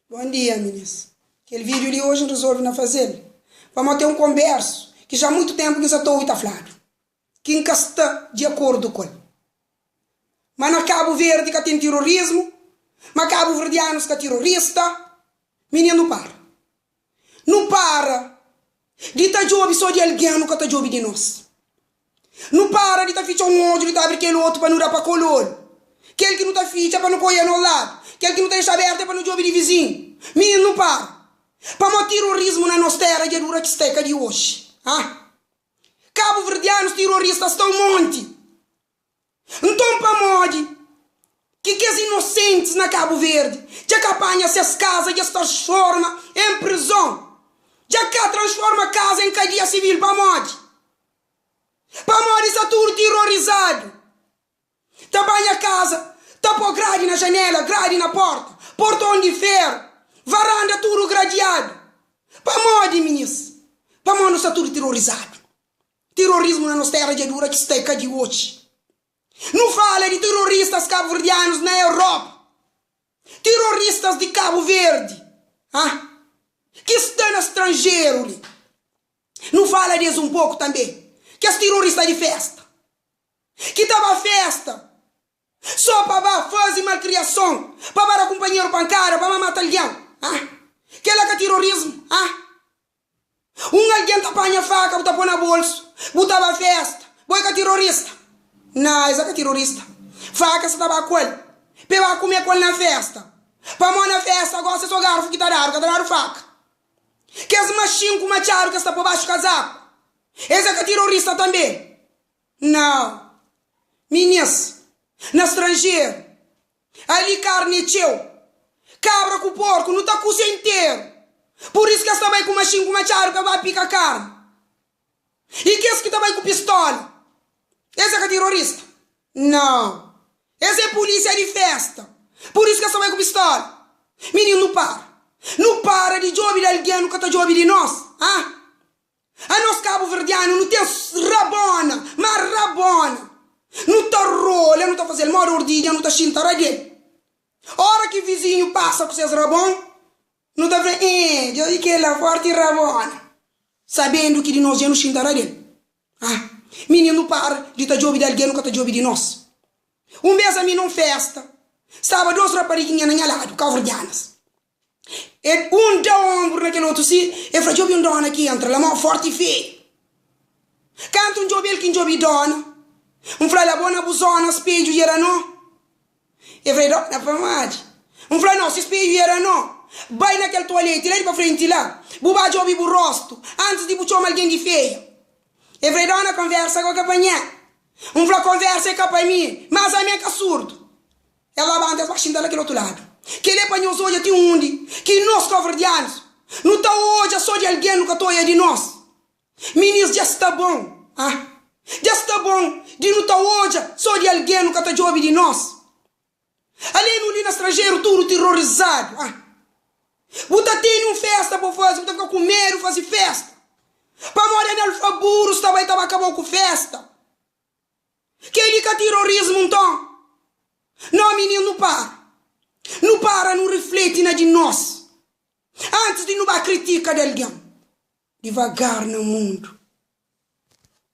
Bom dia, meninas. Aquele vídeo de hoje resolve não fazer. Vamos ter um converso que já há muito tempo que já estou a falar. Que nunca está de acordo com ele. Mas na Cabo Verde que tem terrorismo, mas Cabo Verdeanos que é terrorista, menino não para. Não para de estar jovem só de alguém que está jovem de nós. Não para de estar fichando um ódio de estar abrindo aquele outro para não dar para color. Aquele que não está ficha para não correr no lado. Aquele que não está aberto para não jovem de vizinho. Menino não para. Para o terrorismo na nossa terra de dura que esteca de hoje. Cabo Verdeanos terroristas estão um monte. Então para mode que os inocentes na Cabo Verde já que apanha essas casas e as transforma em prisão. Já que transforma a casa em cadeia civil para mode. Para mode está tudo terrorizado. Tapanha a casa, tapou grade na janela, grade na porta, portão de ferro, varanda tudo gradeado. Para mode, meninas. Para mode está tudo terrorizado. Terrorismo na nossa terra de dura que esteca de hoje. Não fala de terroristas cabo-verdianos na Europa. Terroristas de Cabo Verde. Que estão no estrangeiro. Não fala deles um pouco também. Que as terroristas de festa. Que estava a festa. Só para fazer malcriação. Para dar companheiro pancada, para matar alguém. Que é terrorismo. Um alguém te apanha a faca, bota na bolsa. Botava a festa. Boi que é terrorista. Não, esse é terrorista. Faca se tava com ele. Pega comer com ele na festa. Para mão na festa, agora você só garfo que tá dando faca. Que as machinhos com machado que está por baixo do casaco. Esse é terrorista também. Não. Meninas, na estrangeiro, ali carne teu, cabra com porco, não tá com o inteiro. Por isso que essa vai com machinho com machado que vai picar carne. E que esse que tá vai com pistola. Esse é terrorista? Não. Esse é polícia de festa. Por isso que essa vai com pistola. Menino, não para. Não para de jogar de alguém que está jogando de nós. A nós Cabo Verdeano não tem rabona, mas rabona. Não está rola, não está fazendo mal ordilha, não está chintara dele. Hora que vizinho passa com seus rabon, não está falando, eu digo que ele é forte rabona. Sabendo que de nós já não chintara dele. Menino, não para de estar jogando de alguém que está jogando de nós. Um mês a mim não festa. Estava duas rapariguinhas na minha lado, Cabo-Verdianas. E um dá ombro naquele outro, sim. E fra jobi um dona aqui, entre a mão forte e feio. Canto um jobi ele que jobi dona. Um fra la bona buzona, spieggio e era no. E fra dona para mais. Um fra não, se spieggio era no. Vai naquele toalete, lá para frente lá. Buba jobi bu rosto, antes de buchar alguém de feio. E fra dona conversa com a capanha. Um fra conversa com a mim, mas a minha é surdo. Ela vai antes baixinho daquele outro lado. Que ele apanhou hoje até onde? Que nós cabo-verdianos não está hoje só de alguém que está de nós. Meninos, já está bom. Já está bom de não estar hoje só de alguém que está de nós. Ali no estrangeiro tudo terrorizado. Você tem uma festa para fazer, você fica comer, fazer festa. Para morar no alfaburos também estava acabando com festa. Que ele que é terrorismo então? Não, menino, não para. Não para, não reflete na de nós. Antes de não criticar de alguém. Devagar no mundo.